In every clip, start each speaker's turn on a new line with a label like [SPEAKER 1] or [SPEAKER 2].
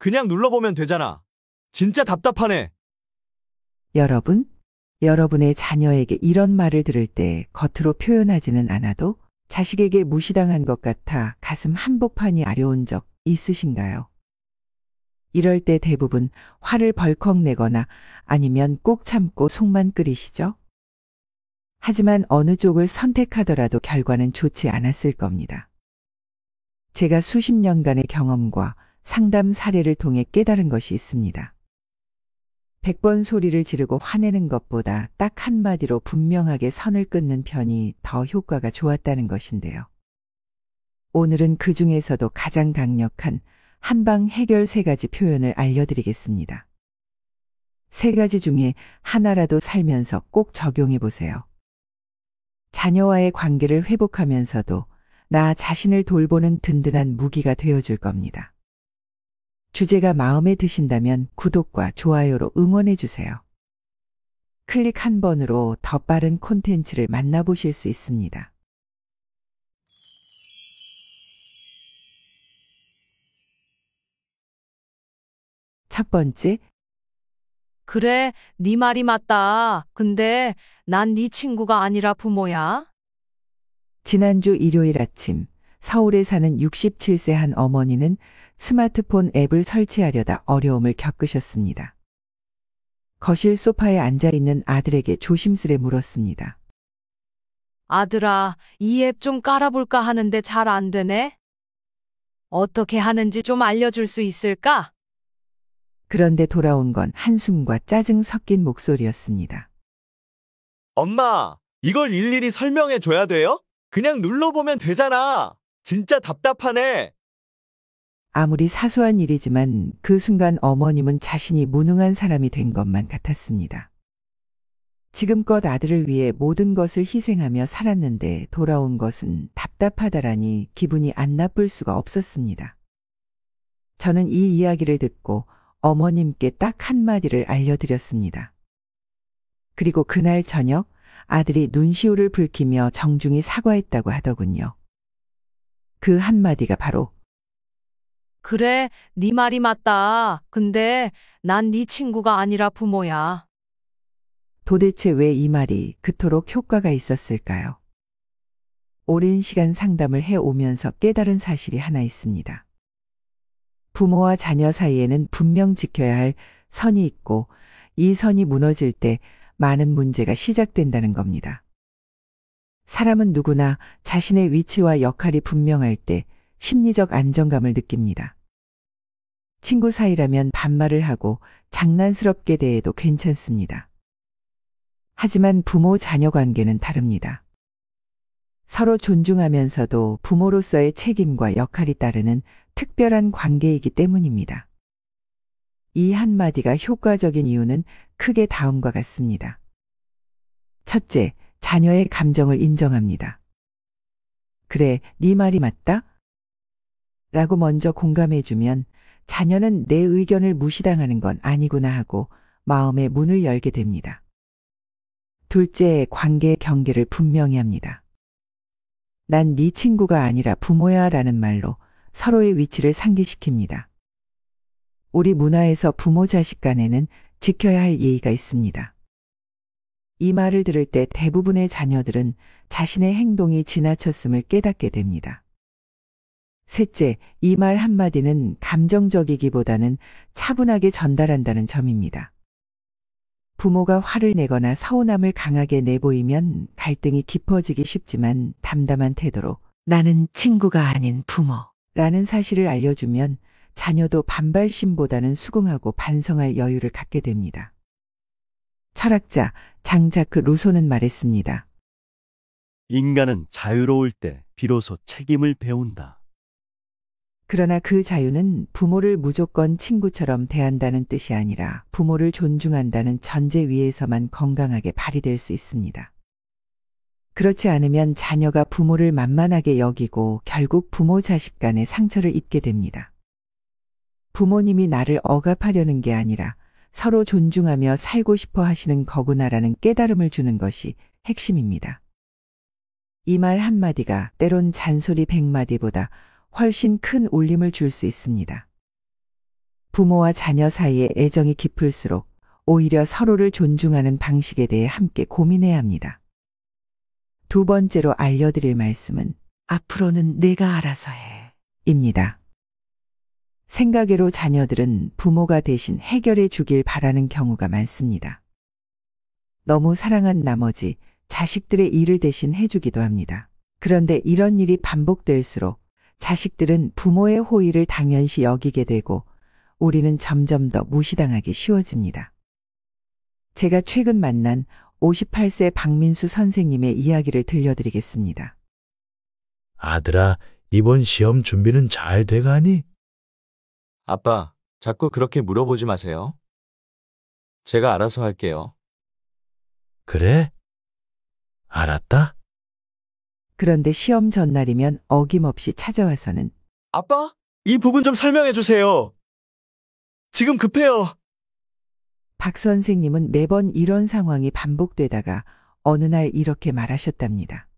[SPEAKER 1] 그냥 눌러보면 되잖아. 진짜 답답하네.
[SPEAKER 2] 여러분, 여러분의 자녀에게 이런 말을 들을 때 겉으로 표현하지는 않아도 자식에게 무시당한 것 같아 가슴 한복판이 아려온 적 있으신가요? 이럴 때 대부분 화를 벌컥 내거나 아니면 꾹 참고 속만 끓이시죠? 하지만 어느 쪽을 선택하더라도 결과는 좋지 않았을 겁니다. 제가 수십 년간의 경험과 상담 사례를 통해 깨달은 것이 있습니다. 100번 소리를 지르고 화내는 것보다 딱 한마디로 분명하게 선을 끊는 편이 더 효과가 좋았다는 것인데요. 오늘은 그 중에서도 가장 강력한 한방 해결 3가지 표현을 알려드리겠습니다. 3가지 중에 하나라도 살면서 꼭 적용해 보세요. 자녀와의 관계를 회복하면서도 나 자신을 돌보는 든든한 무기가 되어줄 겁니다. 주제가 마음에 드신다면 구독과 좋아요로 응원해 주세요. 클릭 한 번으로 더 빠른 콘텐츠를 만나보실 수 있습니다. 첫 번째,
[SPEAKER 3] 그래, 네 말이 맞다. 근데 난 네 친구가 아니라 부모야.
[SPEAKER 2] 지난주 일요일 아침 서울에 사는 67세 한 어머니는 스마트폰 앱을 설치하려다 어려움을 겪으셨습니다. 거실 소파에 앉아있는 아들에게 조심스레 물었습니다.
[SPEAKER 3] 아들아, 이 앱 좀 깔아볼까 하는데 잘 안 되네. 어떻게 하는지 좀 알려줄 수 있을까?
[SPEAKER 2] 그런데 돌아온 건 한숨과 짜증 섞인 목소리였습니다.
[SPEAKER 1] 엄마, 이걸 일일이 설명해 줘야 돼요? 그냥 눌러보면 되잖아. 진짜 답답하네.
[SPEAKER 2] 아무리 사소한 일이지만 그 순간 어머님은 자신이 무능한 사람이 된 것만 같았습니다. 지금껏 아들을 위해 모든 것을 희생하며 살았는데 돌아온 것은 답답하다라니 기분이 안 나쁠 수가 없었습니다. 저는 이 이야기를 듣고 어머님께 딱 한마디를 알려드렸습니다. 그리고 그날 저녁 아들이 눈시울을 붉히며 정중히 사과했다고 하더군요. 그 한마디가 바로
[SPEAKER 3] 그래, 네 말이 맞다. 근데 난 네 친구가 아니라 부모야.
[SPEAKER 2] 도대체 왜 이 말이 그토록 효과가 있었을까요? 오랜 시간 상담을 해오면서 깨달은 사실이 하나 있습니다. 부모와 자녀 사이에는 분명 지켜야 할 선이 있고 이 선이 무너질 때 많은 문제가 시작된다는 겁니다. 사람은 누구나 자신의 위치와 역할이 분명할 때 심리적 안정감을 느낍니다. 친구 사이라면 반말을 하고 장난스럽게 대해도 괜찮습니다. 하지만 부모 자녀 관계는 다릅니다. 서로 존중하면서도 부모로서의 책임과 역할이 따르는 특별한 관계이기 때문입니다. 이 한마디가 효과적인 이유는 크게 다음과 같습니다. 첫째, 자녀의 감정을 인정합니다. 그래, 네 말이 맞다? 라고 먼저 공감해주면 자녀는 내 의견을 무시당하는 건 아니구나 하고 마음의 문을 열게 됩니다. 둘째, 관계의 경계를 분명히 합니다. 난 네 친구가 아니라 부모야 라는 말로 서로의 위치를 상기시킵니다. 우리 문화에서 부모 자식 간에는 지켜야 할 예의가 있습니다. 이 말을 들을 때 대부분의 자녀들은 자신의 행동이 지나쳤음을 깨닫게 됩니다. 셋째, 이 말 한마디는 감정적이기보다는 차분하게 전달한다는 점입니다. 부모가 화를 내거나 서운함을 강하게 내보이면 갈등이 깊어지기 쉽지만 담담한 태도로 나는 친구가 아닌 부모라는 사실을 알려주면 자녀도 반발심보다는 수긍하고 반성할 여유를 갖게 됩니다. 철학자 장자크 루소는 말했습니다.
[SPEAKER 4] 인간은 자유로울 때 비로소 책임을 배운다.
[SPEAKER 2] 그러나 그 자유는 부모를 무조건 친구처럼 대한다는 뜻이 아니라 부모를 존중한다는 전제 위에서만 건강하게 발휘될 수 있습니다. 그렇지 않으면 자녀가 부모를 만만하게 여기고 결국 부모 자식 간에 상처를 입게 됩니다. 부모님이 나를 억압하려는 게 아니라 서로 존중하며 살고 싶어 하시는 거구나라는 깨달음을 주는 것이 핵심입니다. 이 말 한마디가 때론 잔소리 100마디보다 훨씬 큰 울림을 줄 수 있습니다. 부모와 자녀 사이의 애정이 깊을수록 오히려 서로를 존중하는 방식에 대해 함께 고민해야 합니다. 두 번째로 알려드릴 말씀은 앞으로는 내가 알아서 해. 입니다. 생각외로 자녀들은 부모가 대신 해결해 주길 바라는 경우가 많습니다. 너무 사랑한 나머지 자식들의 일을 대신 해주기도 합니다. 그런데 이런 일이 반복될수록 자식들은 부모의 호의를 당연시 여기게 되고 우리는 점점 더 무시당하기 쉬워집니다. 제가 최근 만난 58세 박민수 선생님의 이야기를 들려드리겠습니다.
[SPEAKER 5] 아들아, 이번 시험 준비는 잘 돼가니?
[SPEAKER 1] 아빠, 자꾸 그렇게 물어보지 마세요. 제가 알아서 할게요.
[SPEAKER 5] 그래? 알았다.
[SPEAKER 2] 그런데 시험 전날이면 어김없이 찾아와서는
[SPEAKER 1] 아빠, 이 부분 좀 설명해 주세요. 지금 급해요.
[SPEAKER 2] 박 선생님은 매번 이런 상황이 반복되다가 어느 날 이렇게 말하셨답니다.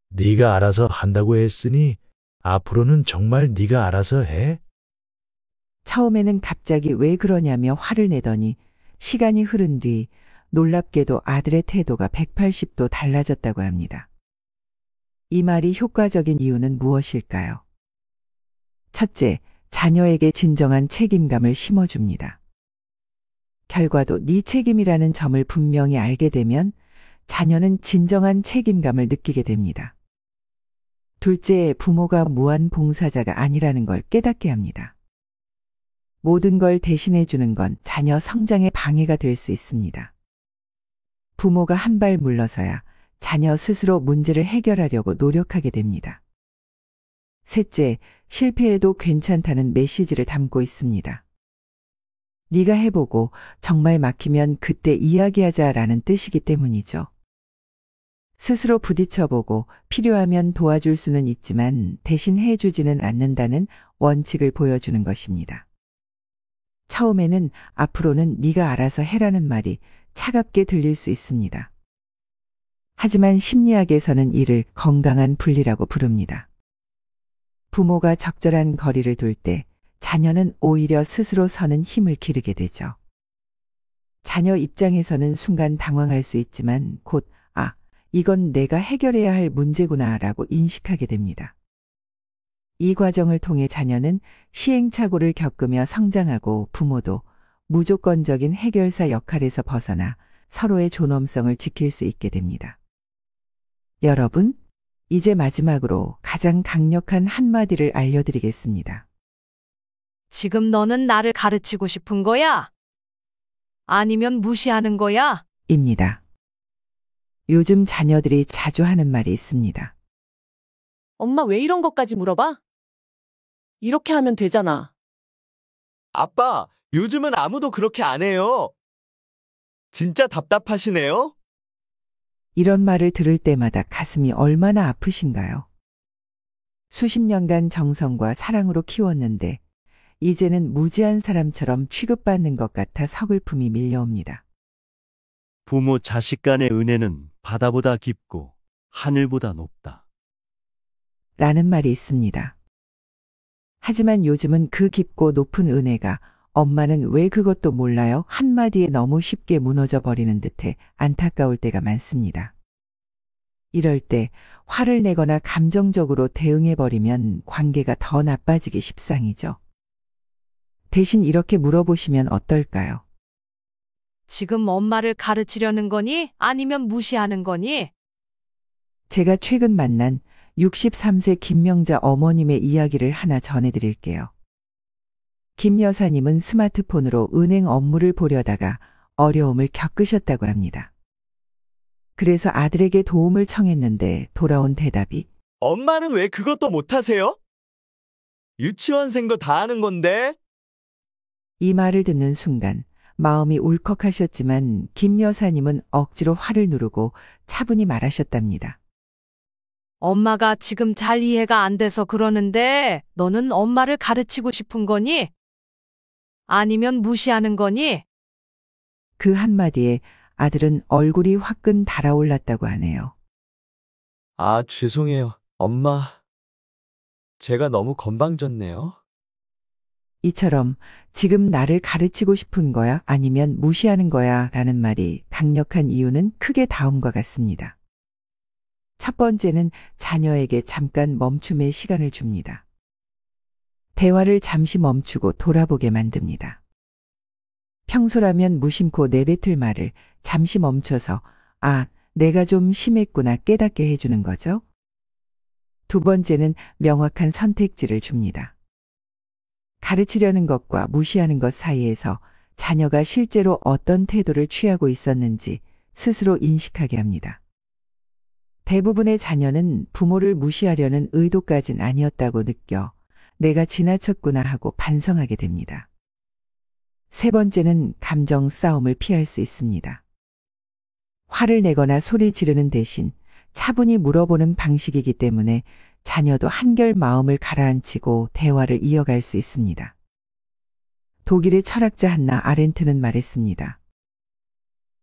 [SPEAKER 5] 네가 알아서 한다고 했으니 앞으로는 정말 네가 알아서 해.
[SPEAKER 2] 처음에는 갑자기 왜 그러냐며 화를 내더니 시간이 흐른 뒤 놀랍게도 아들의 태도가 180도 달라졌다고 합니다. 이 말이 효과적인 이유는 무엇일까요? 첫째, 자녀에게 진정한 책임감을 심어줍니다. 결과도 네 책임이라는 점을 분명히 알게 되면 자녀는 진정한 책임감을 느끼게 됩니다. 둘째, 부모가 무한 봉사자가 아니라는 걸 깨닫게 합니다. 모든 걸 대신해 주는 건 자녀 성장에 방해가 될 수 있습니다. 부모가 한 발 물러서야 자녀 스스로 문제를 해결하려고 노력하게 됩니다. 셋째, 실패해도 괜찮다는 메시지를 담고 있습니다. 네가 해보고 정말 막히면 그때 이야기하자라는 뜻이기 때문이죠. 스스로 부딪혀보고 필요하면 도와줄 수는 있지만 대신 해주지는 않는다는 원칙을 보여주는 것입니다. 처음에는 앞으로는 네가 알아서 해라는 말이 차갑게 들릴 수 있습니다. 하지만 심리학에서는 이를 건강한 분리라고 부릅니다. 부모가 적절한 거리를 둘 때 자녀는 오히려 스스로 서는 힘을 기르게 되죠. 자녀 입장에서는 순간 당황할 수 있지만 곧 이건 내가 해결해야 할 문제구나라고 인식하게 됩니다. 이 과정을 통해 자녀는 시행착오를 겪으며 성장하고 부모도 무조건적인 해결사 역할에서 벗어나 서로의 존엄성을 지킬 수 있게 됩니다. 여러분, 이제 마지막으로 가장 강력한 한마디를 알려드리겠습니다.
[SPEAKER 3] 지금 너는 나를 가르치고 싶은 거야? 아니면 무시하는 거야?
[SPEAKER 2] 입니다. 요즘 자녀들이 자주 하는 말이 있습니다.
[SPEAKER 6] 엄마 왜 이런 것까지 물어봐? 이렇게 하면 되잖아.
[SPEAKER 1] 아빠, 요즘은 아무도 그렇게 안 해요. 진짜 답답하시네요?
[SPEAKER 2] 이런 말을 들을 때마다 가슴이 얼마나 아프신가요? 수십 년간 정성과 사랑으로 키웠는데 이제는 무지한 사람처럼 취급받는 것 같아 서글픔이 밀려옵니다.
[SPEAKER 4] 부모 자식 간의 은혜는 바다보다 깊고 하늘보다 높다.
[SPEAKER 2] 라는 말이 있습니다. 하지만 요즘은 그 깊고 높은 은혜가 엄마는 왜 그것도 몰라요? 한마디에 너무 쉽게 무너져 버리는 듯해 안타까울 때가 많습니다. 이럴 때 화를 내거나 감정적으로 대응해버리면 관계가 더 나빠지기 십상이죠. 대신 이렇게 물어보시면 어떨까요?
[SPEAKER 3] 지금 엄마를 가르치려는 거니? 아니면 무시하는 거니?
[SPEAKER 2] 제가 최근 만난 63세 김명자 어머님의 이야기를 하나 전해드릴게요. 김 여사님은 스마트폰으로 은행 업무를 보려다가 어려움을 겪으셨다고 합니다. 그래서 아들에게 도움을 청했는데 돌아온 대답이
[SPEAKER 1] 엄마는 왜 그것도 못하세요? 유치원생 거 다 하는 건데?
[SPEAKER 2] 이 말을 듣는 순간 마음이 울컥하셨지만 김 여사님은 억지로 화를 누르고 차분히 말하셨답니다.
[SPEAKER 3] 엄마가 지금 잘 이해가 안 돼서 그러는데 너는 엄마를 가르치고 싶은 거니? 아니면 무시하는 거니?
[SPEAKER 2] 그 한마디에 아들은 얼굴이 화끈 달아올랐다고 하네요.
[SPEAKER 1] 아, 죄송해요. 엄마. 제가 너무 건방졌네요.
[SPEAKER 2] 이처럼 지금 나를 가르치고 싶은 거야? 아니면 무시하는 거야? 라는 말이 강력한 이유는 크게 다음과 같습니다. 첫 번째는 자녀에게 잠깐 멈춤의 시간을 줍니다. 대화를 잠시 멈추고 돌아보게 만듭니다. 평소라면 무심코 내뱉을 말을 잠시 멈춰서 아, 내가 좀 심했구나 깨닫게 해주는 거죠. 두 번째는 명확한 선택지를 줍니다. 가르치려는 것과 무시하는 것 사이에서 자녀가 실제로 어떤 태도를 취하고 있었는지 스스로 인식하게 합니다. 대부분의 자녀는 부모를 무시하려는 의도까진 아니었다고 느껴 내가 지나쳤구나 하고 반성하게 됩니다. 세 번째는 감정 싸움을 피할 수 있습니다. 화를 내거나 소리 지르는 대신 차분히 물어보는 방식이기 때문에 자녀도 한결 마음을 가라앉히고 대화를 이어갈 수 있습니다. 독일의 철학자 한나 아렌트는 말했습니다.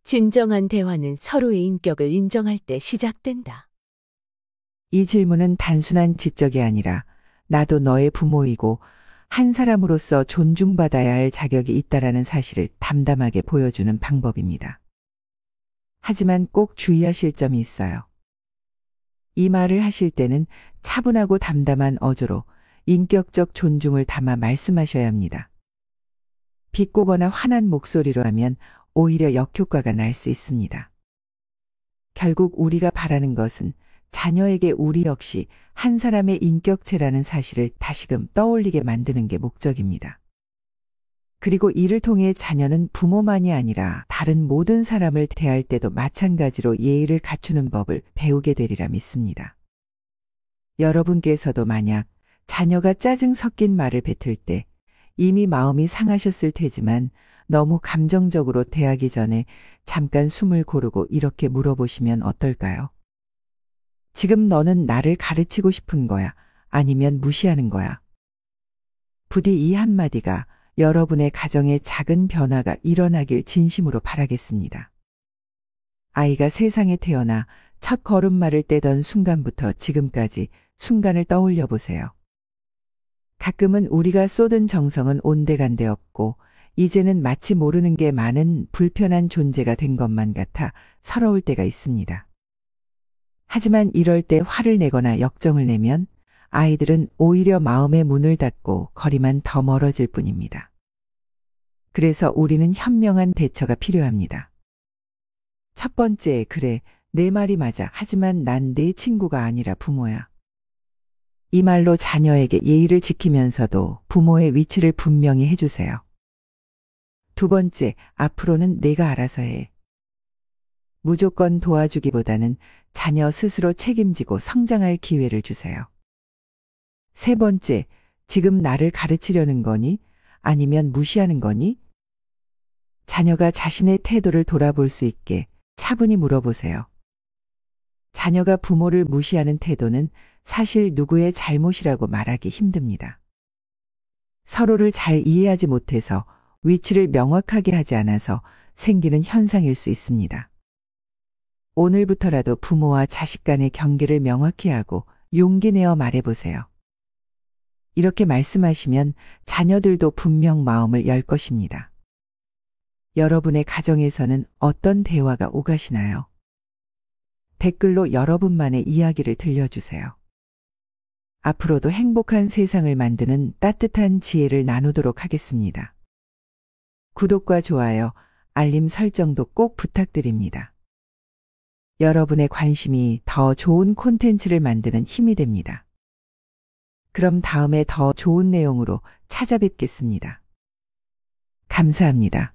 [SPEAKER 7] 진정한 대화는 서로의 인격을 인정할 때 시작된다.
[SPEAKER 2] 이 질문은 단순한 지적이 아니라 나도 너의 부모이고 한 사람으로서 존중받아야 할 자격이 있다라는 사실을 담담하게 보여주는 방법입니다. 하지만 꼭 주의하실 점이 있어요. 이 말을 하실 때는 차분하고 담담한 어조로 인격적 존중을 담아 말씀하셔야 합니다. 비꼬거나 화난 목소리로 하면 오히려 역효과가 날 수 있습니다. 결국 우리가 바라는 것은 자녀에게 우리 역시 한 사람의 인격체라는 사실을 다시금 떠올리게 만드는 게 목적입니다. 그리고 이를 통해 자녀는 부모만이 아니라 다른 모든 사람을 대할 때도 마찬가지로 예의를 갖추는 법을 배우게 되리라 믿습니다. 여러분께서도 만약 자녀가 짜증 섞인 말을 뱉을 때 이미 마음이 상하셨을 테지만 너무 감정적으로 대하기 전에 잠깐 숨을 고르고 이렇게 물어보시면 어떨까요? 지금 너는 나를 가르치고 싶은 거야? 아니면 무시하는 거야? 부디 이 한마디가 여러분의 가정에 작은 변화가 일어나길 진심으로 바라겠습니다. 아이가 세상에 태어나 첫 걸음마를 떼던 순간부터 지금까지 순간을 떠올려 보세요. 가끔은 우리가 쏟은 정성은 온데간데 없고 이제는 마치 모르는 게 많은 불편한 존재가 된 것만 같아 서러울 때가 있습니다. 하지만 이럴 때 화를 내거나 역정을 내면 아이들은 오히려 마음의 문을 닫고 거리만 더 멀어질 뿐입니다. 그래서 우리는 현명한 대처가 필요합니다. 첫 번째, 그래, 내 말이 맞아. 하지만 난 내 친구가 아니라 부모야. 이 말로 자녀에게 예의를 지키면서도 부모의 위치를 분명히 해주세요. 두 번째, 앞으로는 내가 알아서 해. 무조건 도와주기보다는 자녀 스스로 책임지고 성장할 기회를 주세요. 세 번째, 지금 나를 가르치려는 거니? 아니면 무시하는 거니? 자녀가 자신의 태도를 돌아볼 수 있게 차분히 물어보세요. 자녀가 부모를 무시하는 태도는 사실 누구의 잘못이라고 말하기 힘듭니다. 서로를 잘 이해하지 못해서 위치를 명확하게 하지 않아서 생기는 현상일 수 있습니다. 오늘부터라도 부모와 자식 간의 경계를 명확히 하고 용기 내어 말해보세요. 이렇게 말씀하시면 자녀들도 분명 마음을 열 것입니다. 여러분의 가정에서는 어떤 대화가 오가시나요? 댓글로 여러분만의 이야기를 들려주세요. 앞으로도 행복한 세상을 만드는 따뜻한 지혜를 나누도록 하겠습니다. 구독과 좋아요, 알림 설정도 꼭 부탁드립니다. 여러분의 관심이 더 좋은 콘텐츠를 만드는 힘이 됩니다. 그럼 다음에 더 좋은 내용으로 찾아뵙겠습니다. 감사합니다.